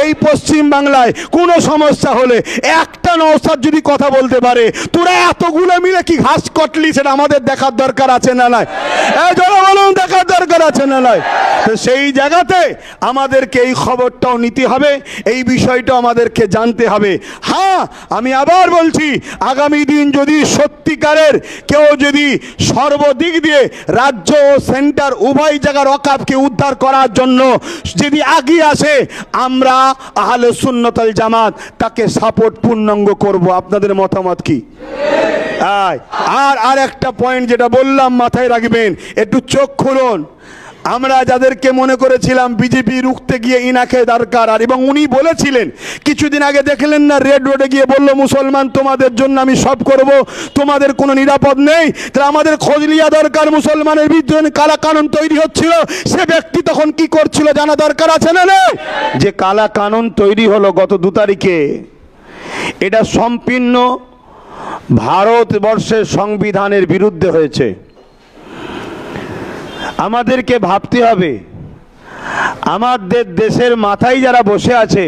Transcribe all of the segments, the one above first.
এই পশ্চিম বাংলায় কোনো সমস্যা হলে একটা নওশাদ যদি কথা বলতে পারে, তোরা এতগুলো মিলে কি ঘাস কটলি, সেটা আমাদের দেখার দরকার আছে না নাই? জনগণ দেখার দরকার আছে না নাই? তো সেই জায়গাতে আমাদেরকে এই খবরটাও নিতে হবে, এই বিষয়টা আমাদেরকে জানতে হবে। হ্যাঁ, আমি আবার বলছি, আগামী দিন যদি সত্যিকারের কেউ যদি সর্বদিক দিয়ে রাজ্য ও সেন্টার উভয় জায়গার ওয়াকফকে উদ্ধার করার জন্য যদি এগিয়ে আসে, আমরা আহলে সুন্নাত ওয়াল জামাত তাকে সাপোর্ট পূর্ণাঙ্গ করব। আপনাদের মতামত কি? আর একটা পয়েন্ট যেটা বললাম মাথায় রাখবেন, একটু চোখ খুলুন। আমরা যাদেরকে মনে করেছিলাম বিজেপি রুখতে গিয়ে ইনাকে দরকার, আর এবং উনি বলেছিলেন কিছুদিন আগে, দেখলেন না রেড রোডে গিয়ে বলল, মুসলমান তোমাদের জন্য আমি সব করব, তোমাদের কোনো নিরাপদ নেই। তাহলে আমাদের খোঁজ লিয়া দরকার, মুসলমানের বিরুদ্ধে কালা কানুন তৈরি হচ্ছিল, সে ব্যক্তি তখন কি করছিল জানা দরকার আছে না? যে কালা কানুন তৈরি হলো গত 2 তারিখে, এটা সম্পূর্ণ ভারতবর্ষের সংবিধানের বিরুদ্ধে হয়েছে। আমাদেরকে ভাবতে হবে, আমাদের দেশের মাথায় যারা বসে আছে,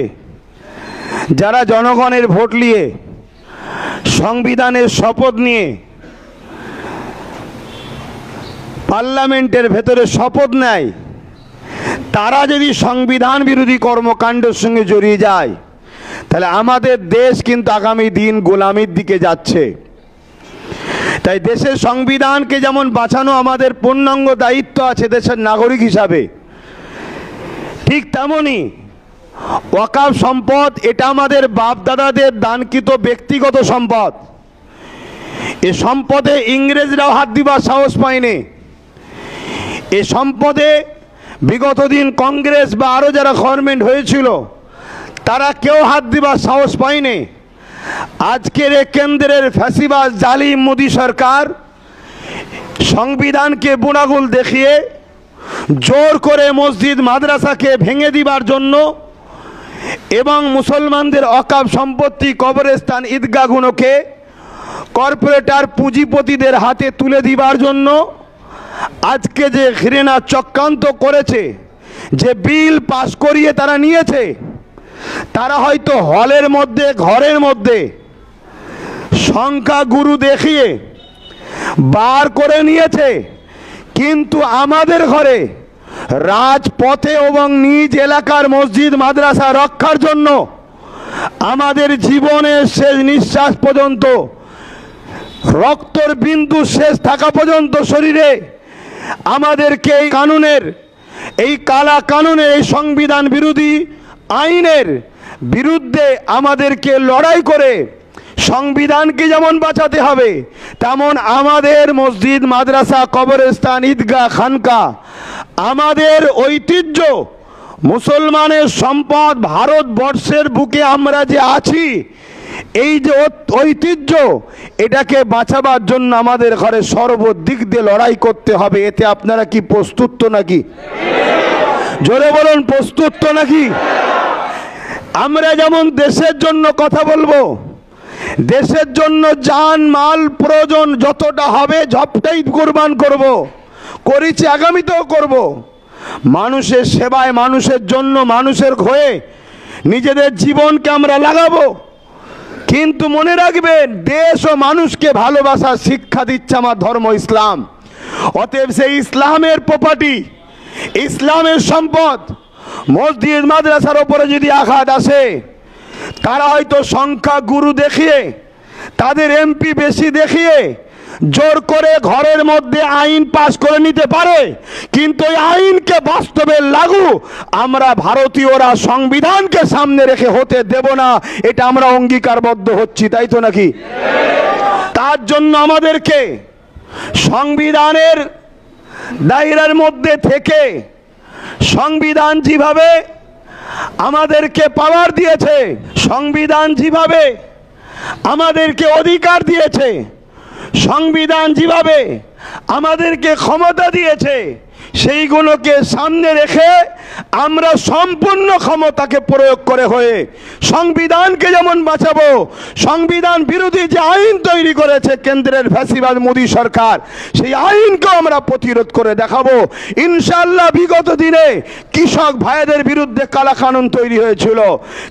যারা জনগণের ভোট নিয়ে সংবিধানের শপথ নিয়ে পার্লামেন্টের ভেতরে শপথ নেয়, তারা যদি সংবিধান বিরোধী কর্মকাণ্ডের সঙ্গে জড়িয়ে যায়, তাহলে আমাদের দেশ কিন্তু আগামী দিন গোলামির দিকে যাচ্ছে। তাই দেশের সংবিধানকে যেমন বাঁচানো আমাদের পূর্ণাঙ্গ দায়িত্ব আছে দেশের নাগরিক হিসাবে, ঠিক তেমনি ওয়াকফ সম্পদ এটা আমাদের বাপদাদাদের দানকৃত ব্যক্তিগত সম্পদ। এ সম্পদে ইংরেজরাও হাত দিবার সাহস পায়নি। এ সম্পদে বিগত দিন কংগ্রেস বা আরও যারা গভর্নমেন্ট হয়েছিল, তারা কেউ হাত দিবার সাহস পায়নি। আজকের এই কেন্দ্রের ফ্যাসিবাদ জালিম মোদী সরকার সংবিধানকে বুনাগুল দেখিয়ে জোর করে মসজিদ মাদ্রাসাকে ভেঙে দিবার জন্য এবং মুসলমানদের ওয়াকফ সম্পত্তি, কবরস্থান, ঈদগাহগুলোকে কর্পোরেটর পুঁজিপতিদের হাতে তুলে দিবার জন্য আজকে যে ঘৃণা চক্রান্ত করেছে, যে বিল পাস করিয়ে তারা নিয়েছে, তারা হয়তো হলের মধ্যে, ঘরের মধ্যে সংখ্যা গুরু দেখিয়ে বার করে নিয়েছে, কিন্তু আমাদের ঘরে রাজপথে এবং নিজ এলাকার মসজিদ মাদ্রাসা রক্ষার জন্য আমাদের জীবনের শেষ নিঃশ্বাস পর্যন্ত, রক্তর বিন্দু শেষ থাকা পর্যন্ত শরীরে আমাদেরকে এই কানুনের, এই কালা কানুনের, এই সংবিধান বিরোধী আইনের বিরুদ্ধে আমাদেরকে লড়াই করে সংবিধানকে যেমন বাঁচাতে হবে, তেমন আমাদের মসজিদ মাদ্রাসা, কবরস্থান, ঈদগাহ, খানকা, আমাদের ঐতিহ্য, মুসলমানের সম্পদ, ভারতবর্ষের বুকে আমরা যে আছি, এই যে ঐতিহ্য, এটাকে বাঁচাবার জন্য আমাদের ঘরে সর্বদিক দিয়ে লড়াই করতে হবে। এতে আপনারা কি প্রস্তুত তো নাকি? জোরে বলুন, প্রস্তুত তো নাকি? আমরা যেমন দেশের জন্য কথা বলবো, দেশের জন্য জান মাল প্রয়োজন যতটা হবে সবটাই কুরবান করব, করেছি, আগামীতেও করব। মানুষের সেবায়, মানুষের জন্য, মানুষের হয়ে নিজেদের জীবনকে আমরা লাগাবো। কিন্তু মনে রাখবেন, দেশ ও মানুষকে ভালোবাসার শিক্ষা দিচ্ছে আমার ধর্ম ইসলাম। অতএব সেই ইসলামের প্রপার্টি, ইসলামের সম্পদ মসজিদ মাদ্রাসার উপরে যদি আঘাত আসে, তারা হয়তো সংখ্যা গুরু দেখিয়ে, তাদের এমপি বেশি দেখিয়ে জোর করে ঘরের মধ্যে আইন পাশ করে নিতে পারে, কিন্তু এই আইনকে বাস্তবে লাগু আমরা ভারতীয়রা সংবিধানকে সামনে রেখে হতে দেব না। এটা আমরা অঙ্গীকারবদ্ধ হচ্ছি, তাই তো নাকি? তার জন্য আমাদেরকে সংবিধানের দায়রার মধ্যে থেকে, সংবিধান যেভাবে আমাদেরকে পাওয়ার দিয়েছে, সংবিধান যেভাবে আমাদেরকে অধিকার দিয়েছে, সংবিধান যেভাবে আমাদেরকে ক্ষমতা দিয়েছে, সেইগুলোকে সামনে রেখে আমরা সম্পূর্ণ ক্ষমতাকে প্রয়োগ করে হয়ে সংবিধানকে যেমন বাঁচাবো, সংবিধান বিরোধী যে আইন তৈরি করেছে কেন্দ্রের ফ্যাসিবাদ মোদী সরকার, সেই আইনকেও আমরা প্রতিরোধ করে দেখাবো ইনশাআল্লাহ। বিগত দিনে কৃষক ভাইদের বিরুদ্ধে কালা কানুন তৈরি হয়েছিল।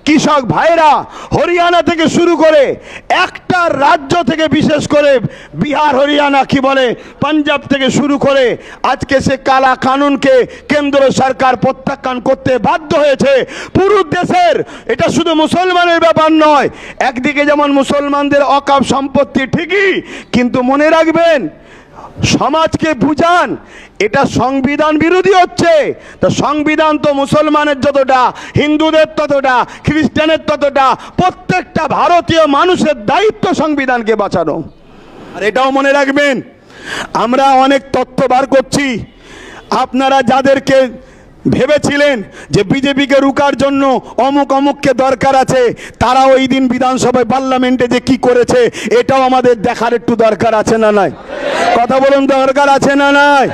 কৃষক ভাইরা হরিয়ানা থেকে শুরু করে একটা রাজ্য থেকে, বিশেষ করে বিহার, হরিয়ানা, কি বলে, পাঞ্জাব থেকে শুরু করে আজকে সে কালা কানুনকে কেন্দ্র সরকার প্রত্যাখ্যান করতে বাধ্য হয়েছে পুরো দেশের। এটা শুধু মুসলমানের ব্যাপার নয়। একদিকে যেমন মুসলমানদের অকাপ সম্পত্তি ঠিকই, কিন্তু মনে রাখবেন, সমাজকে বুঝান এটা সংবিধান বিরোধী হচ্ছে। তো সংবিধান তো মুসলমানের যতটা, হিন্দুদের ততটা, খ্রিস্টানের ততটা, প্রত্যেকটা ভারতীয় মানুষের দায়িত্ব সংবিধানকে বাঁচানো। আর এটাও মনে রাখবেন, আমরা অনেক তথ্য বার করছি। আপনারা যাদেরকে ভেবেছিলেন যে বিজেপিকে রুকার জন্য অমুক অমুককে দরকার আছে, তারা ওই দিন বিধানসভায়, পার্লামেন্টে যে কি করেছে, এটাও আমাদের দেখার একটু দরকার আছে না নাই? কথা বলুন, দরকার আছে না নাই?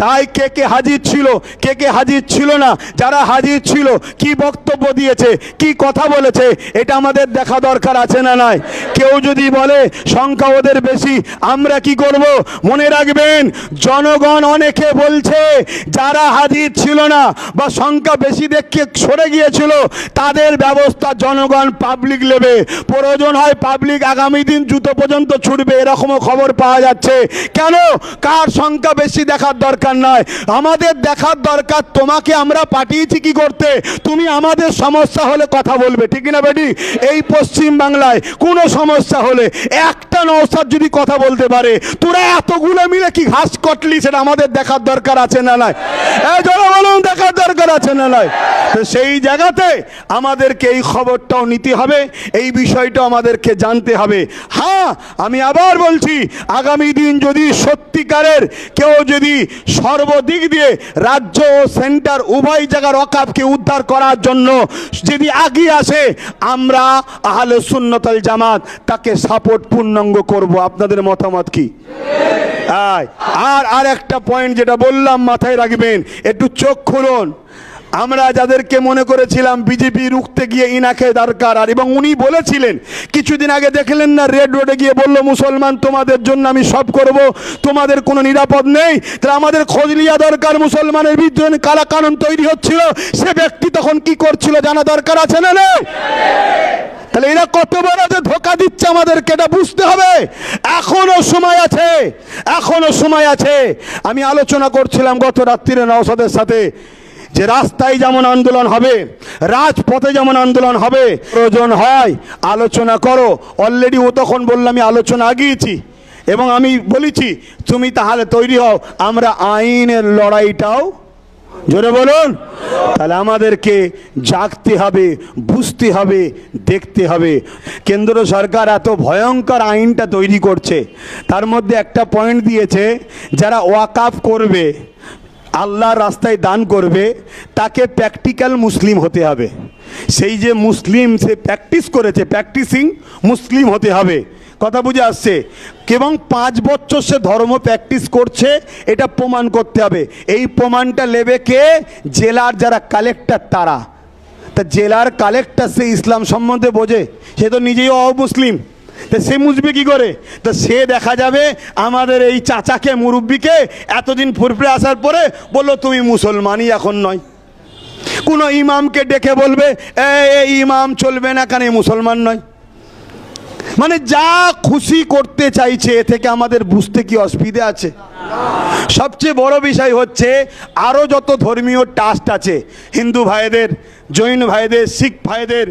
তাই কে কে হাজির ছিল, কে কে হাজির ছিল না, যারা হাজির ছিল কি বক্তব্য দিয়েছে, কি কথা বলেছে, এটা আমাদের দেখা দরকার আছে না নাই? কেউ যদি বলে সংখ্যা ওদের বেশি, আমরা কি করব? মনে রাখবেন, জনগণ অনেকে বলছে যারা হাজির ছিল না বা সংখ্যা বেশি দেখে সরে গিয়েছিল, তাদের ব্যবস্থা জনগণ পাবলিক নেবে। প্রয়োজন হয় পাবলিক আগামী দিন জুতো পর্যন্ত ছুটবে, এরকমও খবর পাওয়া যাচ্ছে। কেন? কার সংখ্যা বেশি দেখার দরকার নয়, আমাদের দেখার দরকার তোমাকে আমরা পাঠিয়েছি কি করতে, তুমি আমাদের সমস্যা হলে কথা বলবে, ঠিক না বেটি? এই পশ্চিম বাংলায় কোনো সমস্যা হলে একটা নওশাদ যদি কথা বলতে পারে, তোরা এতগুলো মিলে কি ঘাস কটলি, সেটা আমাদের দেখার দরকার আছে না নাই? জনগণ দেখার দরকার আছে না নাই? তো সেই জায়গাতে আমাদেরকে এই খবরটাও নিতে হবে, এই বিষয়টাও আমাদেরকে জানতে হবে। হ্যাঁ, আমি আবার বলছি, আগামী দিন যদি সত্যিকারের কেউ যদি সর্বদিক দিয়ে রাজ্য ও সেন্টার উভয় জায়গার ওয়াকফকে উদ্ধার করার জন্য যদি এগিয়ে আসে, আমরা আহলে সুন্নাত ওয়াল জামাত তাকে সাপোর্ট পূর্ণাঙ্গ করব। আপনাদের মতামত কি? আর একটা পয়েন্ট যেটা বললাম মাথায় রাখবেন, একটু চোখ খুলুন। আমরা যাদেরকে মনে করেছিলাম বিজেপি রুখতে গিয়ে ইনাকে দরকার, আর এবং উনি বলেছিলেন কিছুদিন আগে, দেখলেন না, রেড রোডে গিয়ে বলল মুসলমান তোমাদের জন্য আমি সব করব, তোমাদের কোনো নিরাপদ নেই। তাহলে আমাদের খোঁজ লিয়া দরকার, মুসলমানের বিরুদ্ধে কালা কানুন তৈরি হচ্ছিল, সে ব্যক্তি তখন কি করছিল জানা দরকার আছে না নেই? তাহলে এরা কত বড় যে ধোঁকা দিচ্ছে আমাদেরকে, এটা বুঝতে হবে। এখনো সময় আছে, এখনো সময় আছে। আমি আলোচনা করছিলাম গত রাত্রিরে নওশাদের সাথে যে রাস্তায় যেমন আন্দোলন হবে, রাজপথে যেমন আন্দোলন হবে, প্রয়োজন হয় আলোচনা করো। অলরেডি ও তখন বললাম আমি আলোচনা আগিয়েছি এবং আমি বলেছি তুমি তাহলে তৈরি হও, আমরা আইনের লড়াইটাও, জোরে বলুন। তাহলে আমাদেরকে জাগতে হবে, বুঝতে হবে, দেখতে হবে। কেন্দ্র সরকার এত ভয়ঙ্কর আইনটা তৈরি করছে, তার মধ্যে একটা পয়েন্ট দিয়েছে, যারা ওয়াকফ করবে, আল্লাহর রাস্তায় দান করবে, তাকে প্র্যাকটিক্যাল মুসলিম হতে হবে। সেই যে মুসলিম সে প্র্যাকটিস করেছে, প্র্যাকটিসিং মুসলিম হতে হবে। কথা বুঝে আসছে? এবং 5 বছর সে ধর্ম প্র্যাকটিস করছে, এটা প্রমাণ করতে হবে। এই প্রমাণটা নেবে কে? জেলার যারা কালেক্টর তারা। তা জেলার কালেক্টর সে ইসলাম সম্বন্ধে বোঝে? সে তো নিজেই অমুসলিম, তা সে বুঝবে কি করে? তো সে দেখা যাবে আমাদের এই চাচাকে, মুরব্বীকে এতদিন ফুরফুরে আসার পরে বললো তুমি মুসলমানই এখন নয়। কোনো ইমামকে ডেকে বলবে এই ইমাম চলবে না, কেন মুসলমান নয়। মানে যা খুশি করতে চাইছে, এ থেকে আমাদের বুঝতে কি অসুবিধা আছে? সবচেয়ে বড় বিষয় হচ্ছে আরও যত ধর্মীয় ট্রাস্ট আছে, হিন্দু ভাইদের, জৈন ভাইদের, শিখ ভাইদের,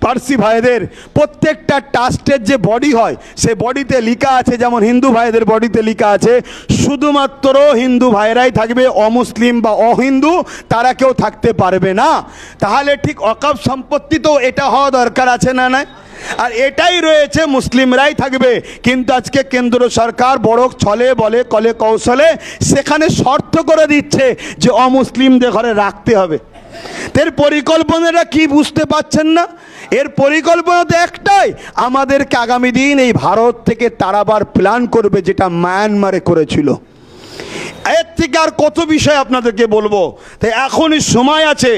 পার্সি ভাইদের, প্রত্যেকটা ট্রাস্টের যে বডি হয়, সে বডিতে লেখা আছে, যেমন হিন্দু ভাইদের বডিতে লেখা আছে শুধুমাত্র হিন্দু ভাইরাই থাকবে, অমুসলিম বা অহিন্দু তারা কেউ থাকতে পারবে না। তাহলে ঠিক ওয়াকফ সম্পত্তি তো এটা হওয়া দরকার আছে না নাই? আর এটাই রয়েছে, মুসলিমরাই থাকবে। কিন্তু আজকে কেন্দ্র সরকার বড় ছলে বলে কলে কৌশলে সেখানে শর্ত করে দিচ্ছে যে অমুসলিমদের ঘরে রাখতে হবে। এর পরিকল্পনাটা কি বুঝতে পাচ্ছেন না? এর পরিকল্পনা তো একটাই, আমাদেরকে আগামী দিন এই ভারত থেকে তাড়াবার প্ল্যান করবে, যেটা মায়ানমারে করেছিল। এর থেকে আর কত বিষয় আপনাদেরকে বলবো। তাই এখনই সময় আছে,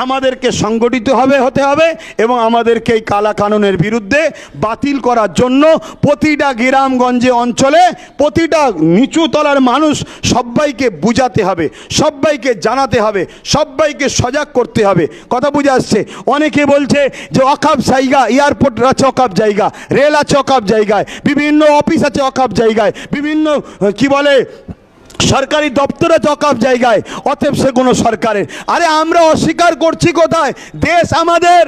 আমাদেরকে সংগঠিত হতে হবে এবং আমাদেরকে এই কালা কানুনের বিরুদ্ধে বাতিল করার জন্য প্রতিটা গ্রামগঞ্জে অঞ্চলে প্রতিটা নিচু তলার মানুষ সবাইকে বুঝাতে হবে, সবাইকে জানাতে হবে, সবাইকে সজাগ করতে হবে। কথা বুঝে আসছে? অনেকে বলছে যে অকাপ জায়গা, এয়ারপোর্ট আছে অকাপ জায়গা, রেল আছে অকাপ জায়গায়, বিভিন্ন অফিস আছে অকাপ জায়গায়, বিভিন্ন কি বলে সরকারি দপ্তরে অকাপ জায়গায়, অতএব সে কোনো সরকারের। আরে আমরা অস্বীকার করছি কোথায়? দেশ আমাদের,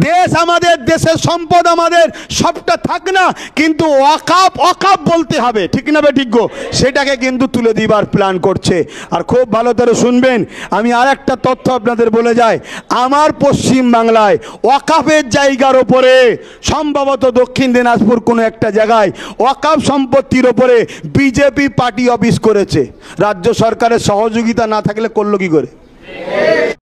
দেশ আমাদের, দেশের সম্পদ আমাদের, সবটা থাক না, কিন্তু ওয়াকাফ ওয়াকাফ বলতে হবে, ঠিক না বে ঠিক গো? সেটাকে কিন্তু তুলে দিবার প্ল্যান করছে। আর খুব ভালো করে শুনবেন, আমি আর একটা তথ্য আপনাদের বলে যাই। আমার পশ্চিম বাংলায় ওয়াকাফের জায়গার ওপরে সম্ভবত দক্ষিণ দিনাজপুর কোনো একটা জায়গায় ওয়াকাফ সম্পত্তির ওপরে বিজেপি পার্টি অফিস করেছে। রাজ্য সরকারের সহযোগিতা না থাকলে করলো কি করে?